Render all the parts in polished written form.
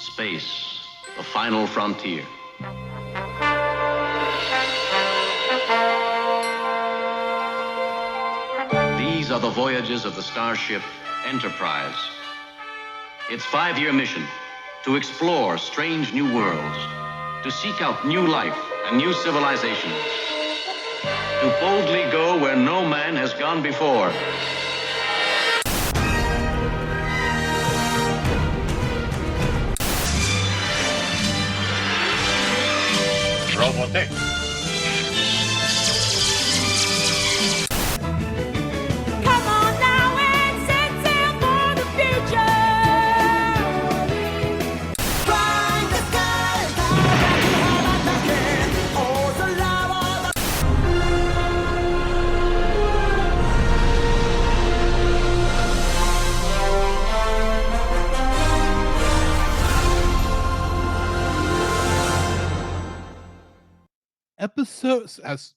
Space, the final frontier. These are the voyages of the starship Enterprise. Its 5-year mission, to explore strange new worlds, to seek out new life and new civilizations, to boldly go where no man has gone before. Robotech. Come on now and set sail for the future. Fly the sky, oh, the lava.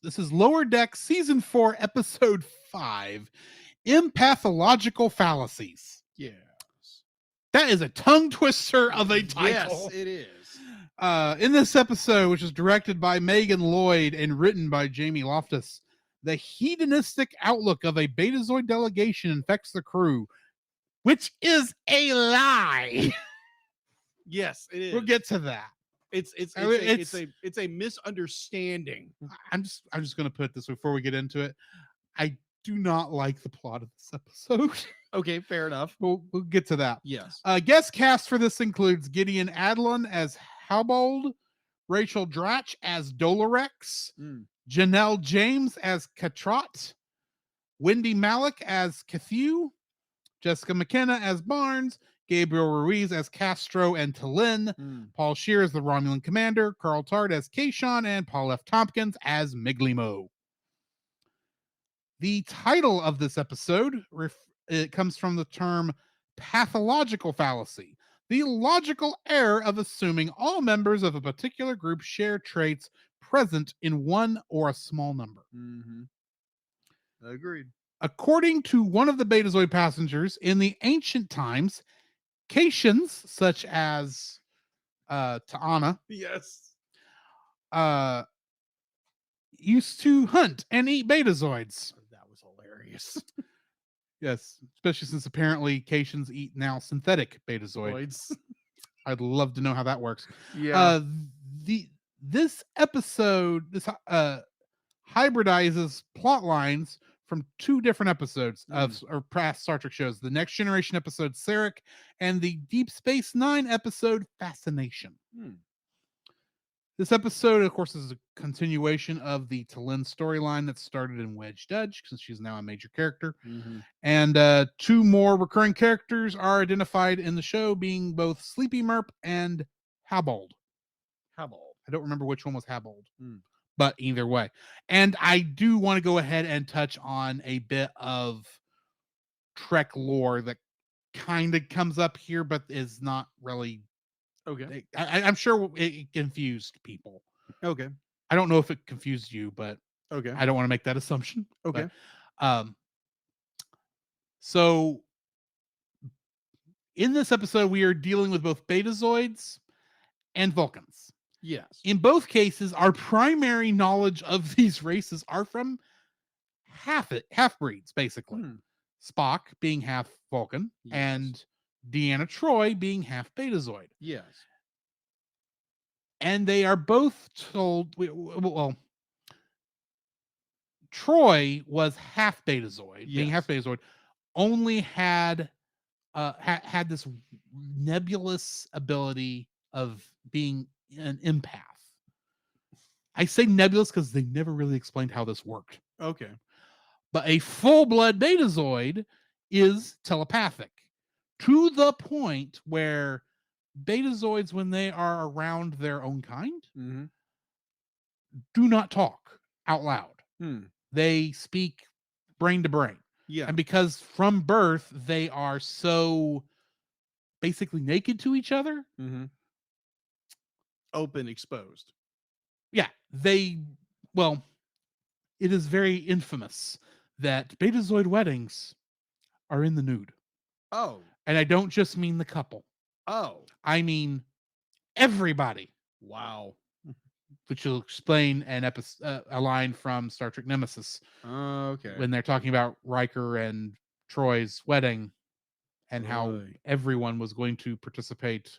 This is Lower Deck Season 4, Episode 5, Empathological Fallacies. Yes. That is a tongue twister of a title. Yes, it is. In this episode, which is directed by Megan Lloyd and written by Jamie Loftus, the hedonistic outlook of a Betazoid delegation infects the crew, which is a lie. Yes, it is. We'll get to that. It's a misunderstanding. I'm just going to put this before we get into it. I do not like the plot of this episode. Okay, fair enough. We'll get to that. Yes. Guest cast for this includes Gideon Adlon as Halbold, Rachel Dratch as Dolorex, Janelle James as Katrat, Wendy Malick as Cathew, Jessica McKenna as Barnes, Gabriel Ruiz as Castro and Talin, Paul Scheer as the Romulan commander, Carl Tart as Kayshawn, and Paul F. Tompkins as Miglimo. The title of this episode it comes from the term pathological fallacy, the logical error of assuming all members of a particular group share traits present in one or a small number. Agreed. According to one of the Betazoid passengers, in the ancient times, Caitians, such as Ta'ana, Yes. used to hunt and eat Betazoids. That was hilarious. Yes, especially since apparently Caitians eat now synthetic Betazoid. I'd love to know how that works. Yeah. This episode hybridizes plot lines from two different episodes of past Star Trek shows: the Next Generation episode Sarek and the Deep Space Nine episode Fascination. This episode, of course, is a continuation of the Talin storyline that started in Wedge Dudge, since she's now a major character. And two more recurring characters are identified in the show, being both Sleepy Merp and Habold. I don't remember which one was Habold, but either way. And I do want to go ahead and touch on a bit of Trek lore that kind of comes up here, but is not really. Okay. I'm sure it confused people. Okay. I don't know if it confused you, but Okay. I don't want to make that assumption. Okay. But, so in this episode, we are dealing with both Betazoids and Vulcans. Yes. In both cases, our primary knowledge of these races are from half-breeds, basically. Spock being half Vulcan, and Deanna Troi being half Betazoid. Yes. And they are both told, well, Troi was half Betazoid, being half Betazoid, only had this nebulous ability of being an empath. I say nebulous because they never really explained how this worked. Okay. But a full-blood Betazoid is telepathic to the point where Betazoids, when they are around their own kind, do not talk out loud. They speak brain to brain. Yeah. And because from birth, they are so basically naked to each other. Open, exposed. Yeah. It is very infamous that Betazoid weddings are in the nude. Oh. And I don't just mean the couple. Oh. I mean everybody, Wow. which will explain a line from Star Trek Nemesis Okay. when they're talking about Riker and Troy's wedding and how Right. everyone was going to participate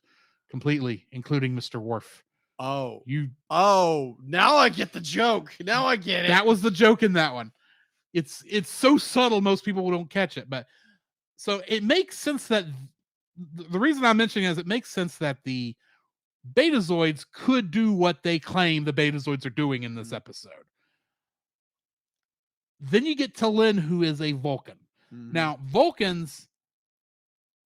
completely, including Mr. Worf. Oh. You Now I get the joke. Now I get it. that was the joke in that one. It's so subtle most people don't catch it, but so it makes sense that the reason I'm mentioning it is it makes sense that the Betazoids could do what they claim the Betazoids are doing in this episode. Then you get to Lynn, who is a Vulcan. Now, Vulcans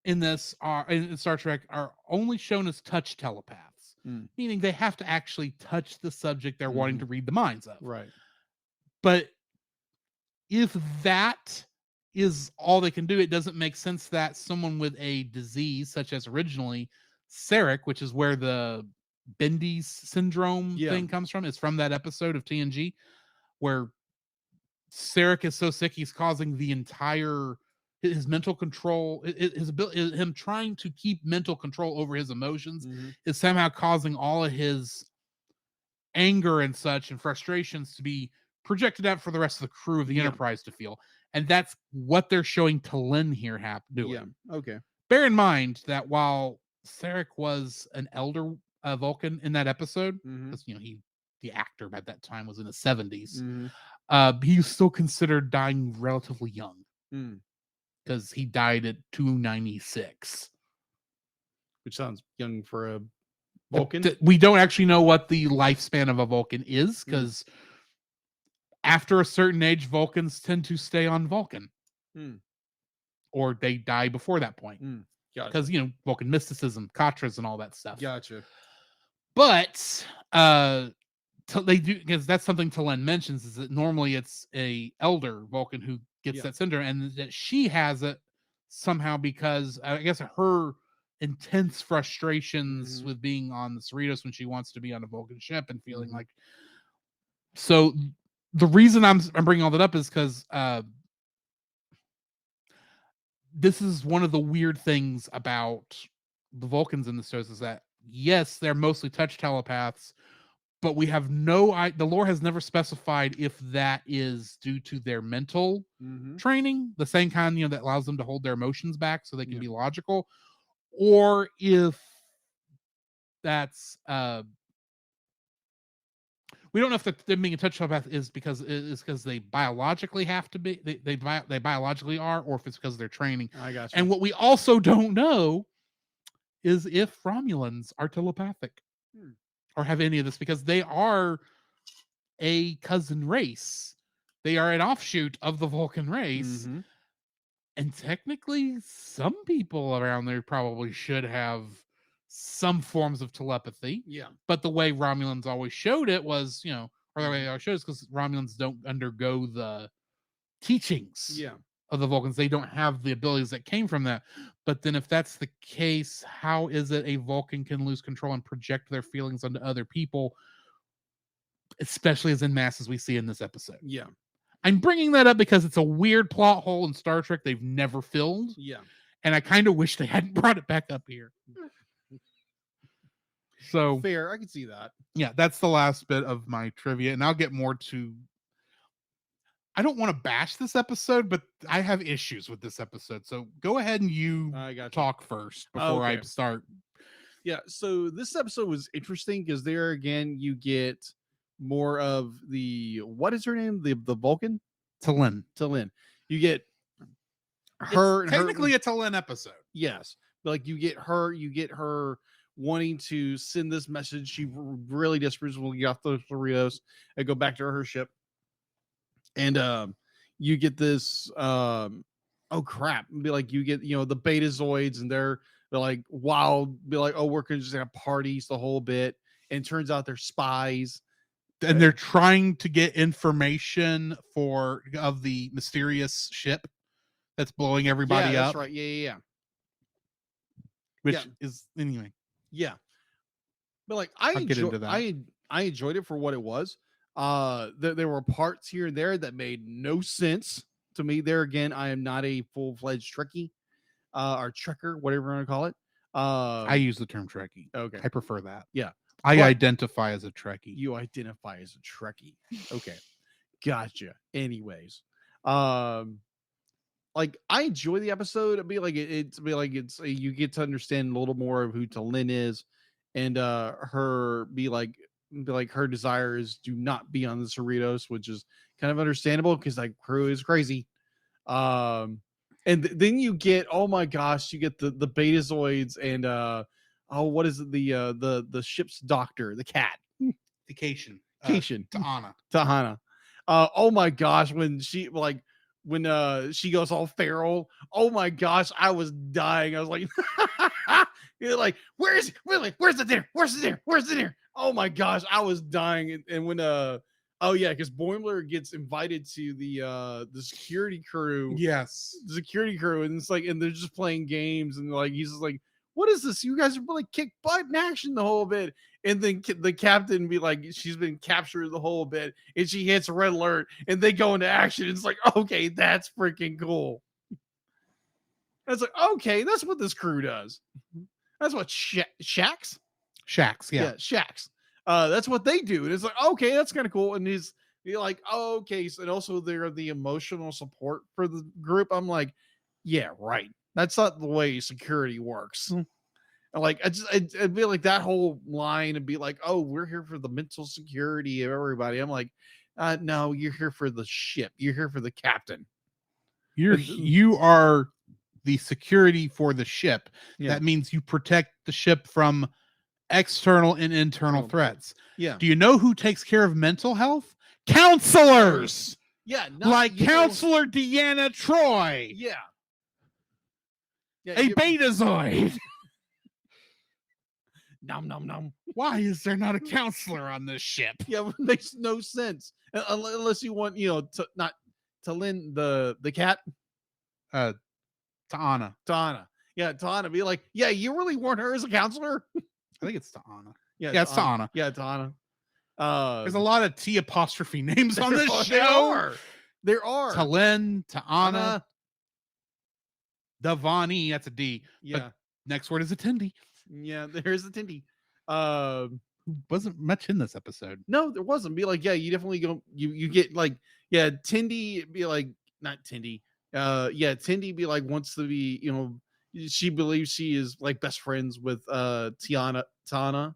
in this are in Star Trek are only shown as touch telepaths, meaning they have to actually touch the subject they're wanting to read the minds of. Right. But if that is all they can do, it doesn't make sense that someone with a disease such as originally Sarek, which is where the Bendy's syndrome thing comes from, is from that episode of TNG where Sarek is so sick he's causing the entire his mental control, his ability, him trying to keep mental control over his emotions is somehow causing all of his anger and such and frustrations to be projected out for the rest of the crew of the Enterprise to feel. And that's what they're showing T'Lyn here doing. Yeah. Okay. Bear in mind that while Sarek was an elder Vulcan in that episode, because the actor at that time was in his 70s, he was still considered dying relatively young because he died at 296. Which sounds young for a Vulcan. We don't actually know what the lifespan of a Vulcan is because after a certain age, Vulcans tend to stay on Vulcan. Or they die before that point. Because, Vulcan mysticism, Katras, and all that stuff. Gotcha. But they do, because that's something T'Lyn mentions, is that normally it's a elder Vulcan who gets that syndrome, and that she has it somehow because I guess her intense frustrations with being on the Cerritos when she wants to be on a Vulcan ship and feeling like. So the reason I'm bringing all that up is because this is one of the weird things about the Vulcans in the shows is that yes, they're mostly touch telepaths, but we have the lore has never specified if that is due to their mental training, the same kind, that allows them to hold their emotions back so they can be logical, or if that's we don't know if them being a touch telepath is because they biologically have to be, they biologically are, or if it's because of their training. I got you. And what we also don't know is if Romulans are telepathic or have any of this, because they are a cousin race. They are an offshoot of the Vulcan race. And technically, some people around there probably should have some forms of telepathy. Yeah. But the way Romulans always showed it was, or the way they always showed it is because Romulans don't undergo the teachings of the Vulcans. They don't have the abilities that came from that. But then if that's the case, how is it a Vulcan can lose control and project their feelings onto other people, especially as en masse as we see in this episode? Yeah. I'm bringing that up because it's a weird plot hole in Star Trek they've never filled. Yeah. And I kind of wish they hadn't brought it back up here. So fair, I can see that. Yeah, that's the last bit of my trivia, and I'll get more to. I don't want to bash this episode, but I have issues with this episode. So go ahead and you talk first before I start. Yeah, so this episode was interesting because there again you get more of the, what is her name? The Vulcan? T'Lyn. You get her. It's technically a T'Lyn episode. Yes. But like you get her wanting to send this message. She really desperately will get off the Cerritos and go back to her ship. And you get this oh crap. Be like you get, the Betazoids, and they're like wild, be like, oh, we're gonna just have parties the whole bit. And it turns out they're spies. And they're trying to get information of the mysterious ship that's blowing everybody up. That's right. Yeah. Which is anyway. Yeah. But like I enjoyed it for what it was. There were parts here and there that made no sense to me. There again, I am not a full-fledged Trekkie or Trekker, whatever you want to call it. I use the term Trekkie. Okay. I prefer that. Yeah. I But- identify as a Trekkie. You identify as a Trekkie. Okay. Gotcha. Anyways, like I enjoy the episode. It'd be like you get to understand a little more of who Talin is, and her be like her desire is to not be on the Cerritos, which is kind of understandable because like crew is crazy. And then you get, oh my gosh, you get the Betazoids and what is it, the ship's doctor, the cat, Vacation. Cation, Anna. Tahana. Oh my gosh, when she she goes all feral, oh my gosh, I was dying. I was like, you're like, where's the dinner? Where's the dinner? Where's the dinner? Oh my gosh, I was dying. And when oh yeah, because Boimler gets invited to the security crew. Yes. The security crew, and it's like, and they're just playing games, and like he's just like, what is this? You guys are like kick butt in action the whole bit. And then the captain be like, she's been captured the whole bit, and she hits red alert, and they go into action. It's like, okay, that's freaking cool. It's like, okay, that's what this crew does. That's what Shacks. Yeah. Shacks. That's what they do. And it's like, okay, that's kind of cool. And you're like, oh, okay. So, and also they're the emotional support for the group. I'm like, yeah, right. That's not the way security works. Like I'd be like that whole line and be like, oh, we're here for the mental security of everybody. I'm like, no, you're here for the ship. You're here for the captain. You are the security for the ship. Yeah. That means you protect the ship from external and internal threats. Yeah. Do you know who takes care of mental health? Counselors. Yeah. Like Counselor Deanna Troy. Yeah. A Betazoid. Nom nom nom. Why is there not a counselor on this ship? Yeah, it makes no sense unless you want, not Talin the cat. Ta'ana. Yeah, Ta'ana. Be like, yeah, you really want her as a counselor? I think it's Ta'ana. Yeah, it's Ta'ana. Yeah, Ta'ana. There's a lot of T apostrophe names on this show. There are. Talin, Ta'ana, Davani. That's a D. Yeah. But next word is a Tindy. Yeah, there's a Tindy. Wasn't much in this episode. No, there wasn't. Be like, yeah, you definitely go. You get like, yeah, Tindy. Be like, not Tindy. Yeah, Tindy. Be like, wants to be. She believes she is like best friends with Ta'ana. Am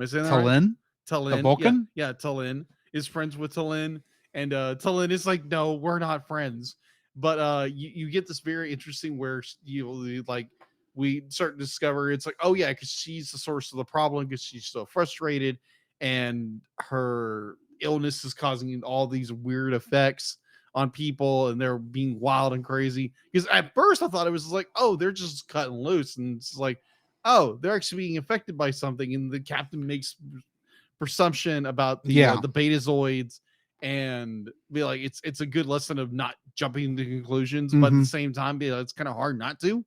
I saying that right? Talin. Talin. The Vulcan. Yeah, Talin is friends with Talin, and Talin is like, no, we're not friends. But you get this very interesting where you like. We start to discover it's like, oh yeah, because she's the source of the problem because she's so frustrated and her illness is causing all these weird effects on people and they're being wild and crazy. Because at first I thought it was like, oh, they're just cutting loose, and it's like, oh, they're actually being affected by something, and the captain makes presumption about the Betazoids and be like, it's a good lesson of not jumping to conclusions, but at the same time, be like, it's kind of hard not to.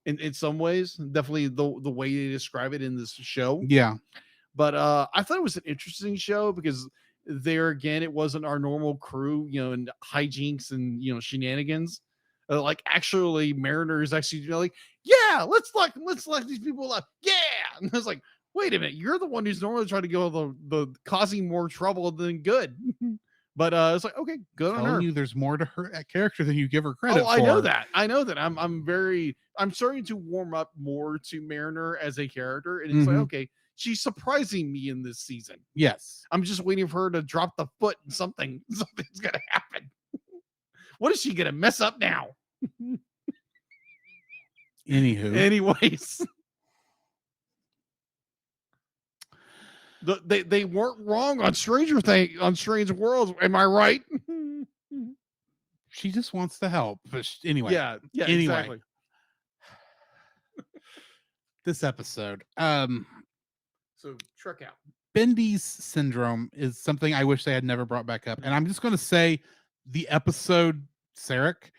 In some ways, definitely the way they describe it in this show. Yeah. But I thought it was an interesting show because there again, it wasn't our normal crew, and hijinks and shenanigans. Like actually, Mariner is actually like, yeah, let's lock these people up. Yeah, and I was like, wait a minute, you're the one who's normally trying to go the causing more trouble than good. But it's like, okay, good on her. You there's more to her character than you give her credit for. I know that. I'm starting to warm up more to Mariner as a character, and it's like, okay, she's surprising me in this season. Yes, I'm just waiting for her to drop the foot and something's gonna happen. What is she gonna mess up now? Anyways. They weren't wrong on Strange Worlds. Am I right? She just wants to help. But anyway. Yeah, exactly. This episode. So Trek out. Bendy's syndrome is something I wish they had never brought back up. And I'm just gonna say the episode Sarek,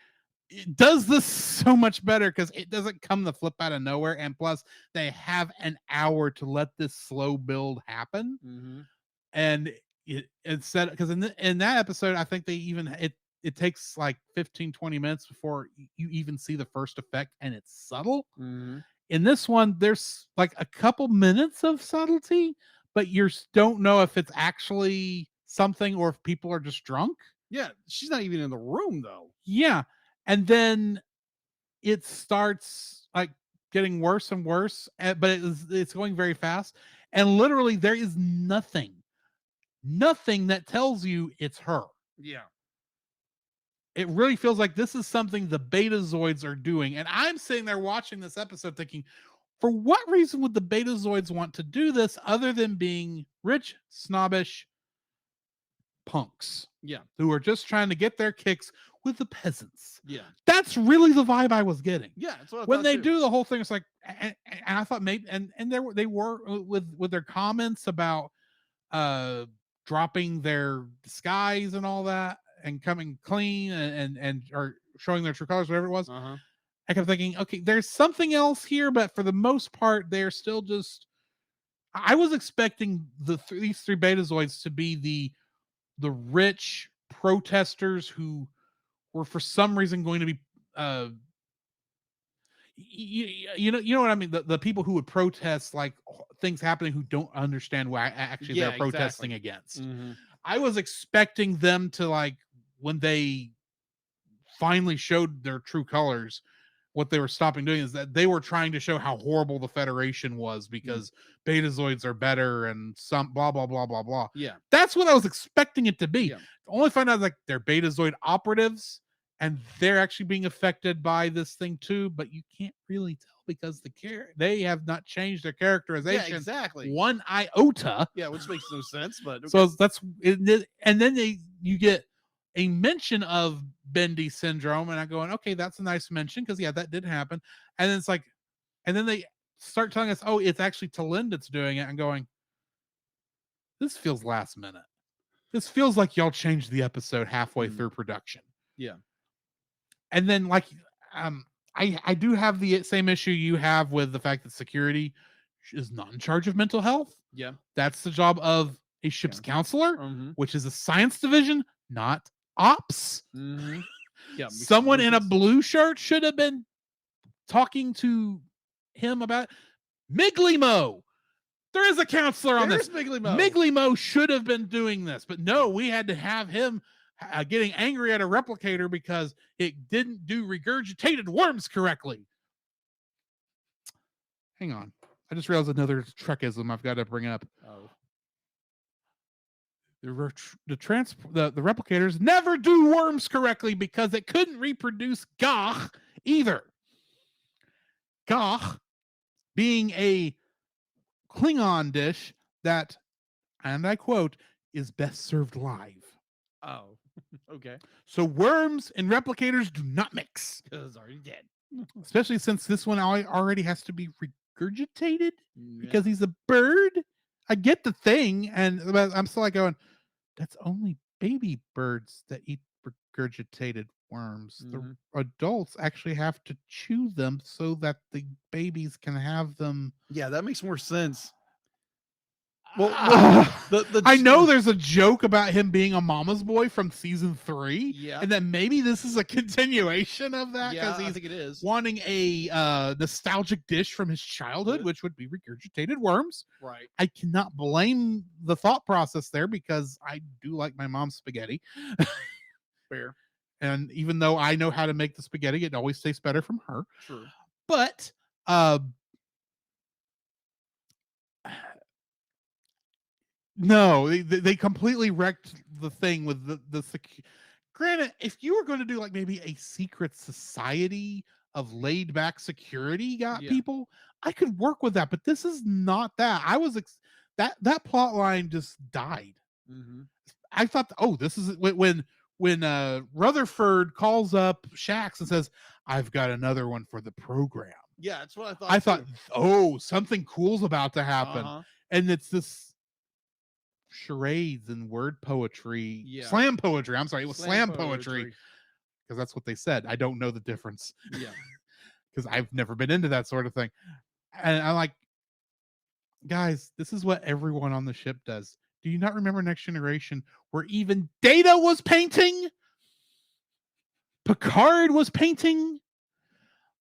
it does this so much better because it doesn't come the flip out of nowhere, and plus they have an hour to let this slow build happen. And instead, because in that episode, I think they even it takes like 15-20 minutes before you even see the first effect, and it's subtle. In this one, there's like a couple minutes of subtlety, but you don't know if it's actually something or if people are just drunk. Yeah, she's not even in the room though. Yeah. And then it starts like getting worse and worse, but it's going very fast. And literally there is nothing that tells you it's her. Yeah. It really feels like this is something the Betazoids are doing. And I'm sitting there watching this episode thinking, for what reason would the Betazoids want to do this other than being rich, snobbish punks? Yeah. Who are just trying to get their kicks with the peasants. Yeah. That's really the vibe I was getting. Yeah. That's what when they do the whole thing, it's like, and I thought maybe, and they were with their comments about dropping their disguise and all that and coming clean and or showing their true colors, whatever it was. I kept thinking, okay, there's something else here, but for the most part, they're still just. I was expecting these three Betazoids to be the rich protesters who were for some reason going to be you know what I mean, the people who would protest like things happening who don't understand why actually they're protesting against. I was expecting them to, like, when they finally showed their true colors, what they were stopping doing is that they were trying to show how horrible the Federation was because Betazoids are better and some blah blah blah blah blah. Yeah. That's what I was expecting it to be. Yeah. Only find out like they're Betazoid operatives and they're actually being affected by this thing too, but you can't really tell because they have not changed their characterization. Yeah, exactly. One iota. Yeah, which makes no sense, but okay. So that's it, and then you get a mention of Bendy syndrome, and I'm going, okay, that's a nice mention because yeah, that did happen. And then it's like, and then they start telling us, oh, it's actually Talend that's doing it. I'm going, this feels last minute. This feels like y'all changed the episode halfway through production. Yeah. And then like, I do have the same issue you have with the fact that security is not in charge of mental health. Yeah. That's the job of a ship's counselor, which is a science division, not ops. Yeah. Someone in a blue shirt should have been talking to him about Miglimo. There is a counselor on this. Miglimo should have been doing this, but no, we had to have him getting angry at a replicator because it didn't do regurgitated worms correctly. Hang on. I just realized another Trekism I've got to bring up. Oh. The replicators never do worms correctly because it couldn't reproduce Gach either. Gach being a Klingon dish that, and I quote, is best served live. Oh, okay. So worms and replicators do not mix. Because it's already dead. Especially since this one already has to be regurgitated because he's a bird. I get the thing, and I'm still like going, that's only baby birds that eat regurgitated worms. The adults actually have to chew them so that the babies can have them. Yeah, that makes more sense. Well, I know there's a joke about him being a mama's boy from season 3. Yeah. And that maybe this is a continuation of that because I think it is. Wanting a nostalgic dish from his childhood, which would be regurgitated worms. Right. I cannot blame the thought process there because I do like my mom's spaghetti. Fair. And even though I know how to make the spaghetti, it always tastes better from her. True. But no, they completely wrecked the thing with the granted, if you were going to do like maybe a secret society of laid back security people, I could work with that, but this is not that. I was that plot line just died. I thought, oh, this is when Rutherford calls up Shax and says, I've got another one for the program. Yeah, that's what I thought. I thought, oh, something cool's about to happen. And it's this charades and word poetry, slam poetry. I'm sorry, it was slam poetry because that's what they said. I don't know the difference. Yeah, because I've never been into that sort of thing. And I'm like, guys, this is what everyone on the ship does. Do you not remember Next Generation where even Data was painting? Picard was painting.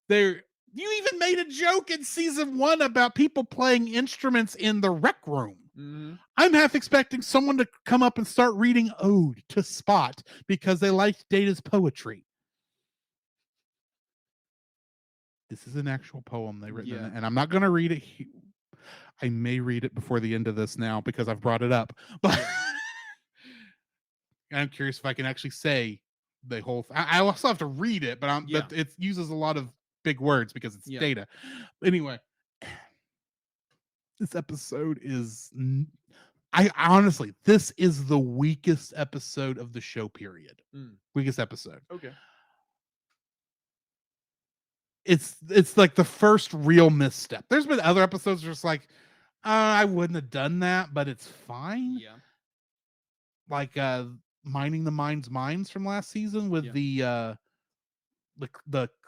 You even made a joke in season 1 about people playing instruments in the rec room. Mm-hmm. I'm half expecting someone to come up and start reading Ode to Spot because they liked Data's poetry. This is an actual poem they written, in it, and I'm not going to read it. I may read it before the end of this now because I've brought it up, but I'm curious if I can actually say the whole. I also have to read it, but but it uses a lot of big words because it's Data. Anyway, this episode is. I honestly, this is the weakest episode of the show. Period. Weakest episode. Okay. It's like the first real misstep. There's been other episodes just like, I wouldn't have done that, but it's fine. Yeah. Like Mining the Mind's Minds from last season with the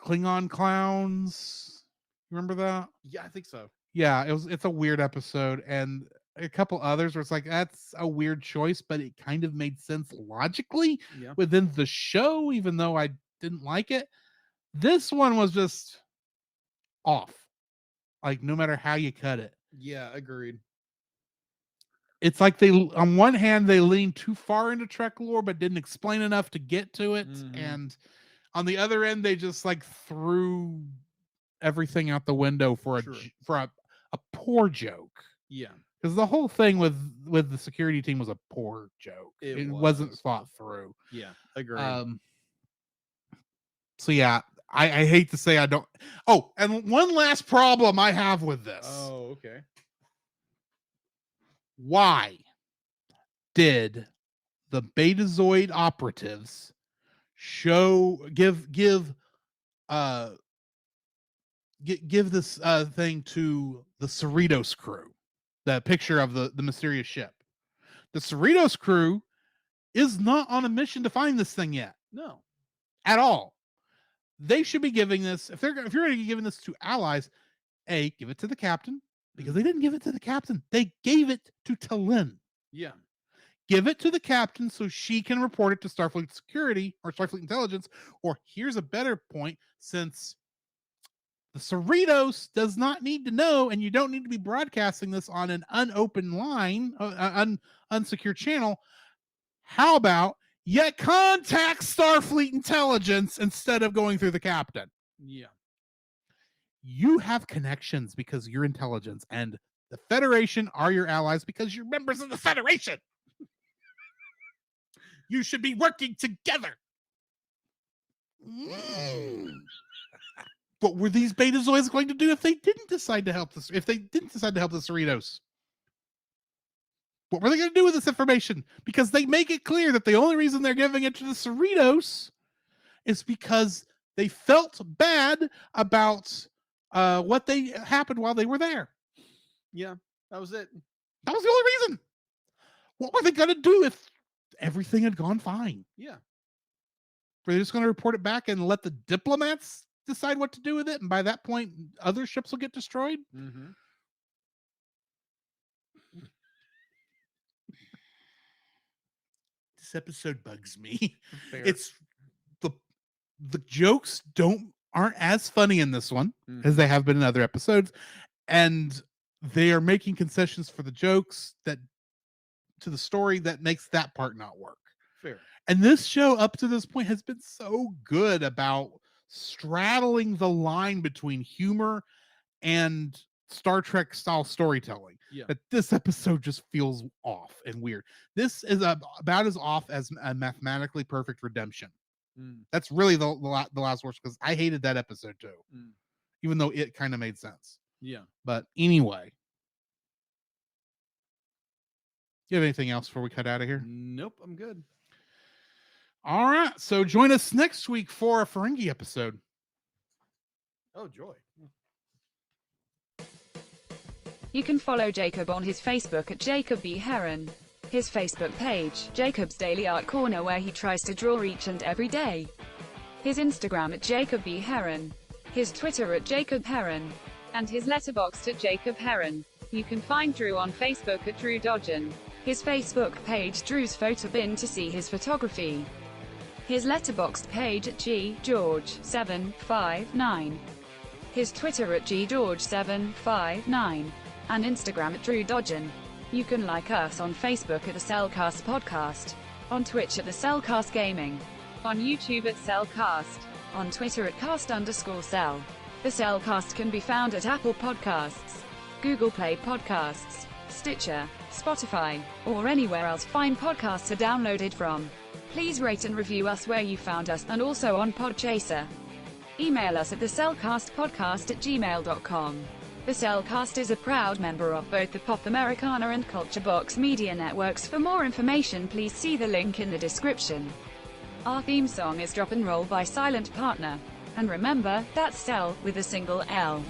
Klingon clowns. Remember that? Yeah, I think so. Yeah, it's a weird episode, and a couple others where it's like, that's a weird choice, but it kind of made sense logically within the show, even though I didn't like it. This one was just off. Like, no matter how you cut it. Yeah, agreed. It's like they, on one hand, they leaned too far into Trek lore, but didn't explain enough to get to it. And on the other end, they just like threw everything out the window for a poor joke. Yeah. Because the whole thing with the security team was a poor joke. It wasn't thought through. Yeah, agreed. So yeah, I hate to say I don't. Oh, and one last problem I have with this. Oh, okay. Why did the Betazoid operatives give this thing to the Cerritos crew? The picture of the mysterious ship. The Cerritos crew is not on a mission to find this thing yet. No. At all. They should be giving this, if you're going to be giving this to allies, give it to the captain, because they didn't give it to the captain. They gave it to Tallinn. Yeah. Give it to the captain so she can report it to Starfleet Security or Starfleet Intelligence. Or here's a better point, since the Cerritos does not need to know, and you don't need to be broadcasting this on an unopened line, unsecure channel. How about you contact Starfleet Intelligence instead of going through the captain? Yeah. You have connections because you're intelligence, and the Federation are your allies because you're members of the Federation. You should be working together. What were these Betazoids going to do if they didn't decide to help the Cerritos? What were they going to do with this information? Because they make it clear that the only reason they're giving it to the Cerritos is because they felt bad about what happened while they were there. Yeah, that was it. That was the only reason. What were they going to do if everything had gone fine? Yeah. Were they just going to report it back and let the diplomats decide what to do with it? And by that point, other ships will get destroyed? Mm-hmm. This episode bugs me. Fair. It's the jokes aren't as funny in this one as they have been in other episodes, and they are making concessions for the jokes to the story that makes that part not work. Fair. And this show up to this point has been so good about straddling the line between humor and Star Trek style storytelling. Yeah. That this episode just feels off and weird. This is about as off as a mathematically perfect redemption. That's really the last worst, because I hated that episode too, even though it kind of made sense. Yeah. But anyway, you have anything else before we cut out of here? Nope, I'm good. All right, so join us next week for a Ferengi episode. Oh, joy. You can follow Jacob on his Facebook at Jacob B. Heron. His Facebook page, Jacob's Daily Art Corner, where he tries to draw each and every day. His Instagram at Jacob B. Heron. His Twitter at Jacob Heron. And his letterboxd at Jacob Heron. You can find Drew on Facebook at Drew Dodgen. His Facebook page, Drew's Photo Bin, to see his photography. His letterboxd page at ggeorge759. His Twitter at ggeorge759. And Instagram at drewdodgen. You can like us on Facebook at the Cellcast Podcast, on Twitch at the Cellcast Gaming, on YouTube at Cellcast, on Twitter at cast_cell. The Cellcast can be found at Apple Podcasts, Google Play Podcasts, Stitcher, Spotify, or anywhere else fine podcasts are downloaded from. Please rate and review us where you found us, and also on Podchaser. Email us at thecellcastpodcast@gmail.com. The Cellcast is a proud member of both the Pop Americana and Culture Box media networks. For more information, please see the link in the description. Our theme song is Drop and Roll by Silent Partner. And remember, that's Cell with a single L.